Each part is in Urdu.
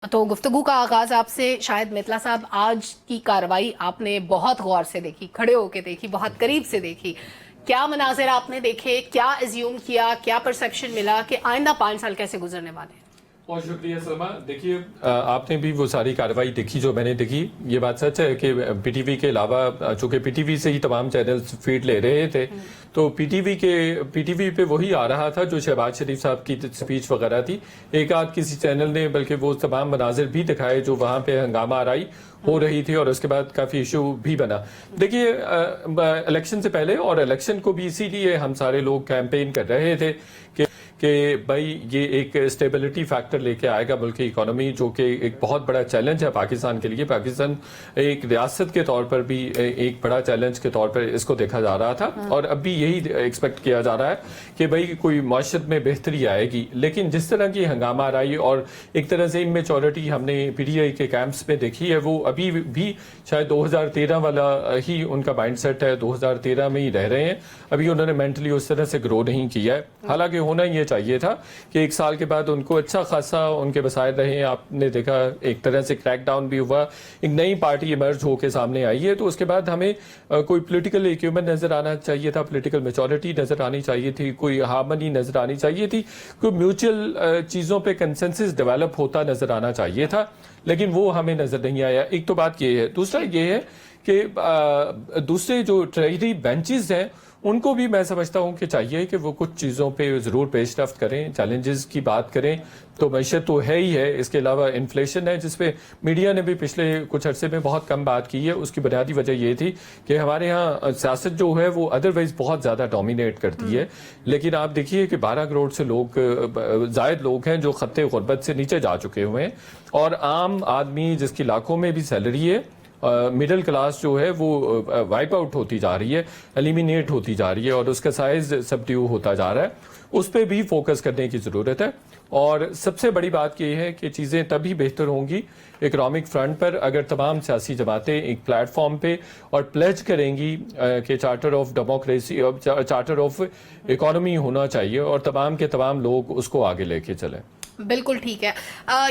تو گفتگو کا آغاز آپ سے شاید متلا صاحب آج کی کارروائی آپ نے بہت غور سے دیکھی، کھڑے ہو کے دیکھی، بہت قریب سے دیکھی. کیا مناظر آپ نے دیکھے، کیا ایزیوم کیا، کیا پرسیپشن ملا کہ آئندہ 5 سال کیسے گزرنے والے ہیں؟ بہت شکریہ سلمہ. دیکھیے آپ نے بھی وہ ساری کارروائی دیکھی جو میں نے دیکھی. یہ بات سچ ہے کہ پی ٹی وی کے علاوہ چونکہ پی ٹی وی سے ہی تمام چینلز فیڈ لے رہے تھے تو پی ٹی وی پہ وہی آ رہا تھا جو شہباز شریف صاحب کی اسپیچ وغیرہ تھی. ایک آدھ کسی چینل نے بلکہ وہ تمام مناظر بھی دکھائے جو وہاں پہ ہنگامہ آرائی ہو رہی تھی اور اس کے بعد کافی ایشو بھی بنا. دیکھیے الیکشن سے پہلے اور الیکشن کو بھی اسی لیے ہم سارے لوگ کیمپین کر رہے تھے کہ بھائی یہ ایک اسٹیبلٹی فیکٹر لے کے آئے گا ملک کی اکانومی، جو کہ ایک بہت بڑا چیلنج ہے پاکستان کے لیے. پاکستان ایک ریاست کے طور پر بھی ایک بڑا چیلنج کے طور پر اس کو دیکھا جا رہا تھا اور اب بھی یہی ایکسپیکٹ کیا جا رہا ہے کہ بھائی کوئی معیشت میں بہتری آئے گی. لیکن جس طرح کی ہنگامہ آرائی اور ایک طرح سے امیچورٹی ہم نے پی ٹی آئی کے کیمپس میں دیکھی ہے، وہ ابھی بھی شاید 2013 والا ہی ان کا مائنڈ سیٹ ہے. 2013 میں ہی رہ رہے ہیں، ابھی انہوں نے مینٹلی اس طرح سے گرو نہیں کیا ہے. حالانکہ ہونا یہ چاہیے تھا کہ ایک سال کے بعد ان کو اچھا خاصا ان کے وسائل رہے. آپ نے دیکھا ایک طرح سے کریک ڈاؤن بھی ہوا، ایک نئی پارٹی ایمرج ہو کے سامنے آئی ہے. تو اس کے بعد ہمیں کوئی پولیٹیکل ایکیومنٹ نظر آنا چاہیے تھا، پولیٹیکل میچورٹی نظر آنی چاہیے تھی، کوئی ہارمنی نظر آنی چاہیے تھی، کوئی میوچل چیزوں پہ کنسنسس ڈیولپ ہوتا نظر آنا چاہیے تھا. لیکن وہ ہمیں نظر نہیں آیا. ایک تو بات یہ ہے. دوسرا یہ ہے کہ دوسرے جو ٹریجری بینچز ہیں ان کو بھی میں سمجھتا ہوں کہ چاہیے کہ وہ کچھ چیزوں پہ ضرور پیش رفت کریں، چیلنجز کی بات کریں. تو معیشت تو ہے ہی ہے، اس کے علاوہ انفلیشن ہے جس پہ میڈیا نے بھی پچھلے کچھ عرصے میں بہت کم بات کی ہے. اس کی بنیادی وجہ یہ تھی کہ ہمارے ہاں سیاست جو ہے وہ ادروائز بہت زیادہ ڈومینیٹ کرتی ہے. لیکن آپ دیکھیے کہ 12 کروڑ سے زائد لوگ ہیں جو خط غربت سے نیچے جا چکے ہوئے ہیں، اور عام آدمی جس کی لاکھوں میں بھی سیلری ہے، مڈل کلاس جو ہے وہ وائپ آؤٹ ہوتی جا رہی ہے، ایلیمینیٹ ہوتی جا رہی ہے اور اس کا سائز سبڈیو ہوتا جا رہا ہے. اس پہ بھی فوکس کرنے کی ضرورت ہے. اور سب سے بڑی بات یہ ہے کہ چیزیں تبھی بہتر ہوں گی اکنامک فرنٹ پر اگر تمام سیاسی جماعتیں ایک پلیٹ فارم پہ اور پلیج کریں گی کہ charter of democracy, charter of economy ہونا چاہیے اور تمام کے تمام لوگ اس کو آگے لے کے چلیں. بالکل ٹھیک ہے.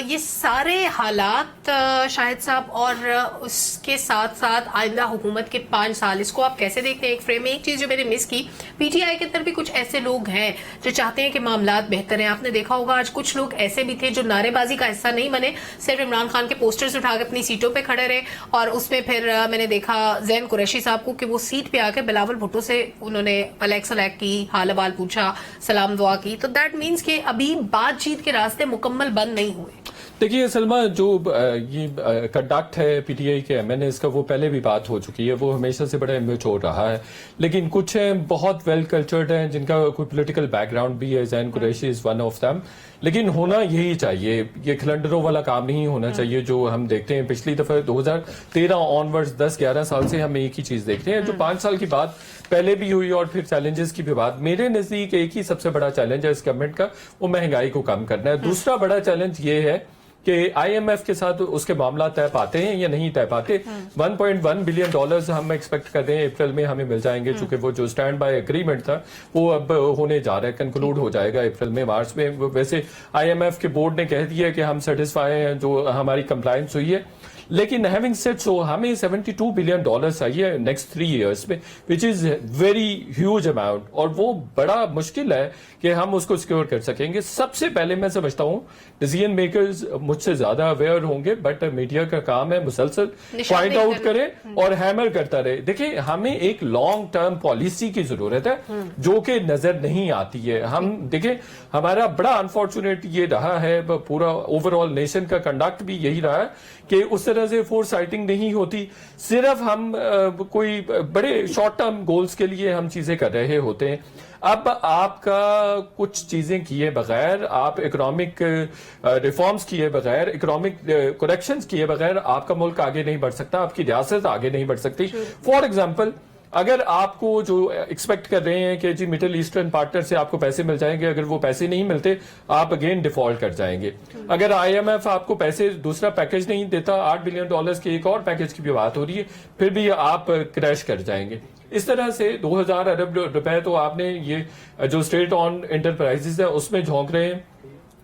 یہ سارے حالات شاہد صاحب اور اس کے ساتھ ساتھ آئندہ حکومت کے 5 سال، اس کو آپ کیسے دیکھتے ہیں؟ ایک فریم میں ایک چیز جو میں نے مس کی، پی ٹی آئی کے اندر بھی کچھ ایسے لوگ ہیں جو چاہتے ہیں کہ معاملات بہتر ہیں. آپ نے دیکھا ہوگا آج کچھ لوگ ایسے بھی تھے جو نعرے بازی کا حصہ نہیں بنے، صرف عمران خان کے پوسٹرز اٹھا کے اپنی سیٹوں پہ کھڑے رہے. اور اس میں پھر میں نے دیکھا زین قریشی صاحب کو کہ وہ سیٹ پہ آ کے بلاول بھٹو سے انہوں نے الیکس کی، حال حوال پوچھا، سلام دعا کی. تو دیٹ مینس کہ ابھی بات چیت کے راستے مکمل بند نہیں ہوئے. دیکھیے سلمہ، جو یہ کنڈکٹ ہے پی ٹی آئی کے ایم این ایز کا وہ پہلے بھی بات ہو چکی ہے، وہ ہمیشہ سے بڑا امیچور رہا ہے. لیکن کچھ ہیں بہت ویل کلچرڈ ہیں جن کا کوئی پولیٹیکل بیک گراؤنڈ بھی ہے. Zain Qureshi is one of them. لیکن ہونا یہی چاہیے، یہ کھلنڈروں والا کام نہیں ہونا چاہیے جو ہم دیکھتے ہیں پچھلی دفعہ 2013 آنورڈز 10-11 سال سے ہم ایک ہی چیز دیکھتے ہیں جو 5 سال کی بات پہلے بھی ہوئی اور پھر چیلنجز کی بھی بات. میرے نزدیک ایک ہی سب سے بڑا چیلنج ہے اس گورنمنٹ کا، وہ مہنگائی کو کم کرنا ہے. دوسرا بڑا چیلنج یہ ہے کہ آئی ایم ایف کے ساتھ اس کے معاملات طے پاتے ہیں یا نہیں طے پاتے. $1.1 بلین ہم ایکسپیکٹ کر رہے ہیں اپریل میں ہمیں مل جائیں گے، چونکہ وہ جو سٹینڈ بائی اگریمنٹ تھا وہ اب ہونے جا رہا ہے، کنکلوڈ ہو جائے گا اپریل میں، مارچ میں. ویسے آئی ایم ایف کے بورڈ نے کہہ دیا کہ ہم سیٹسفائی ہیں جو ہماری کمپلائنس ہوئی ہے. لیکن ہیونگ سیڈ سو ہمیں $72 بلین چاہیے نیکسٹ 3 ایئرس میں، وچ از ویری ہیوج اماؤنٹ، اور وہ بڑا مشکل ہے کہ ہم اس کو سیکیور کر سکیں گے. سب سے پہلے میں سمجھتا ہوں ڈیسیژن میکرز مجھ سے زیادہ اویئر ہوں گے، بٹ میڈیا کا کام ہے مسلسل پوائنٹ آؤٹ کرے اور ہیمر کرتا رہے. دیکھیں ہمیں ایک لانگ ٹرم پالیسی کی ضرورت ہے جو کہ نظر نہیں آتی ہے. ہم دیکھیں ہمارا بڑا انفارچونیٹ یہ رہا ہے، پورا اوور آل نیشن کا کنڈکٹ بھی یہی رہا ہے کہ اس طرح سے فور سائٹنگ نہیں ہوتی. صرف ہم کوئی بڑے شارٹ ٹرم گولز کے لیے ہم چیزیں کر رہے ہوتے ہیں. اب آپ کا کچھ چیزیں کیے بغیر، آپ اکنامک ریفارمز کیے بغیر، اکنامک کریکشنز کیے بغیر آپ کا ملک آگے نہیں بڑھ سکتا، آپ کی ریاست آگے نہیں بڑھ سکتی. فار ایگزامپل، اگر آپ کو جو ایکسپیکٹ کر رہے ہیں کہ جی مڈل ایسٹرن پارٹنر سے آپ کو پیسے مل جائیں گے، اگر وہ پیسے نہیں ملتے آپ اگین ڈیفالٹ کر جائیں گے. اگر آئی ایم ایف آپ کو پیسے دوسرا پیکج نہیں دیتا، $8 بلین کے ایک اور پیکج کی بھی بات ہو رہی ہے، پھر بھی آپ کریش کر جائیں گے. اس طرح سے 2000 ارب روپے تو آپ نے یہ جو اسٹیٹ آن انٹرپرائزز ہے اس میں جھونک رہے ہیں.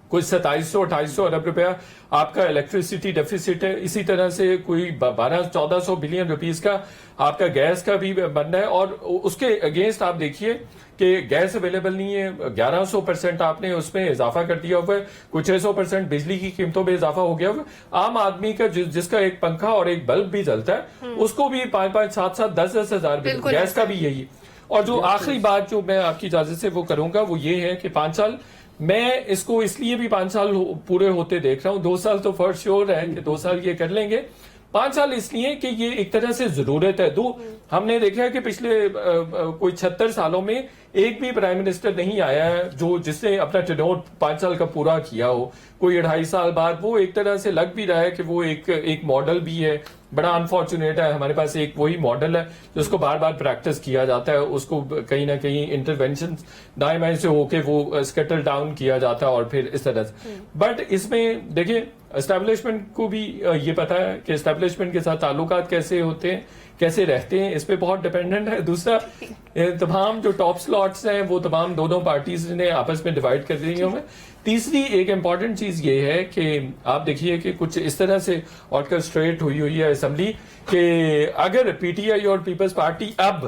کوئی 2700-2800 ارب روپیہ آپ کا الیکٹریسٹی ڈیفیسٹ ہے. اسی طرح سے کوئی 1200-1400 بلین روپیز کا آپ کا گیس کا بھی بننا ہے. اور اس کے اگینسٹ آپ دیکھیے کہ گیس اویلیبل نہیں ہے, 1100% آپ نے اس میں اضافہ کر دیا ہوا ہے, کچھ 600% بجلی کی قیمتوں میں اضافہ ہو گیا ہوا ہے. عام آدمی کا جس کا ایک پنکھا اور ایک بلب بھی جلتا ہے اس کو بھی 5-5, 7-7, 10-10 ہزار بل, گیس کا بھی یہی. اور جو آخری بات جو میں آپ کی اجازت سے وہ کروں گا وہ یہ ہے کہ 5 سال میں اس کو اس لیے بھی 5 سال پورے ہوتے دیکھ رہا ہوں. 2 سال تو فار شیور ہے کہ 2 سال یہ کر لیں گے. 5 سال اس لیے کہ یہ ایک طرح سے ضرورت ہے. ہم نے دیکھا ہے کہ پچھلے کوئی 76 سالوں میں ایک بھی پرائم منسٹر نہیں آیا ہے جس نے اپنا ٹینور 5 سال کا پورا کیا ہو. کوئی 2.5 سال بعد وہ ایک طرح سے لگ بھی رہا ہے کہ وہ ایک ماڈل بھی ہے. بڑا انفارچونیٹ ہے ہمارے پاس ایک وہی ماڈل ہے جس کو بار بار پریکٹس کیا جاتا ہے, اس کو کہیں نہ کہیں انٹرونشن دائیں بائیں سے ہو کے وہ اسکیٹل ڈاؤن کیا جاتا ہے اور پھر اس طرح سے. بٹ اس میں دیکھیں اسٹیبلشمنٹ کو بھی یہ پتا ہے کہ اسٹیبلشمنٹ کے ساتھ تعلقات کیسے ہوتے ہیں, کیسے رہتے ہیں, اس پہ بہت ڈیپینڈنٹ ہے. دوسرا تمام جو ٹاپ سلاٹس ہیں وہ تمام دونوں پارٹیز نے آپس میں ڈیوائڈ کر دی ہیں. تیسری ایک امپورٹنٹ چیز یہ ہے کہ آپ دیکھیے کہ کچھ اس طرح سے آرکسٹریٹ ہوئی ہے اسمبلی کہ اگر پی ٹی آئی اور پیپلز پارٹی اب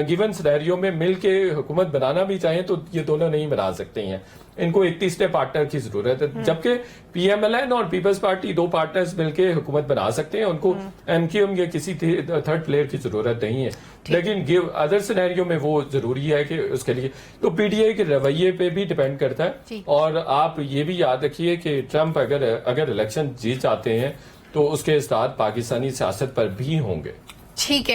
گیون سینیریو میں مل کے حکومت بنانا بھی چاہیں تو یہ دونوں نہیں بنا سکتے ہیں. ان کو ایک تیسرے پارٹنر کی ضرورت ہے, جبکہ پی ایم ایل این اور پیپلز پارٹی 2 پارٹنرز مل کے حکومت بنا سکتے ہیں. ان کو ایم کیو ایم یا کسی تھرڈ پلیئر کی ضرورت نہیں ہے. لیکن ادر سینیریو میں وہ ضروری ہے کہ اس کے لیے تو پی ٹی آئی کے رویے پہ بھی ڈیپینڈ کرتا ہے. اور آپ یہ بھی یاد رکھیے کہ ٹرمپ اگر الیکشن جیت جاتے ہیں تو اس کے اثرات پاکستانی سیاست پر بھی ہوں گے. ٹھیک ہے.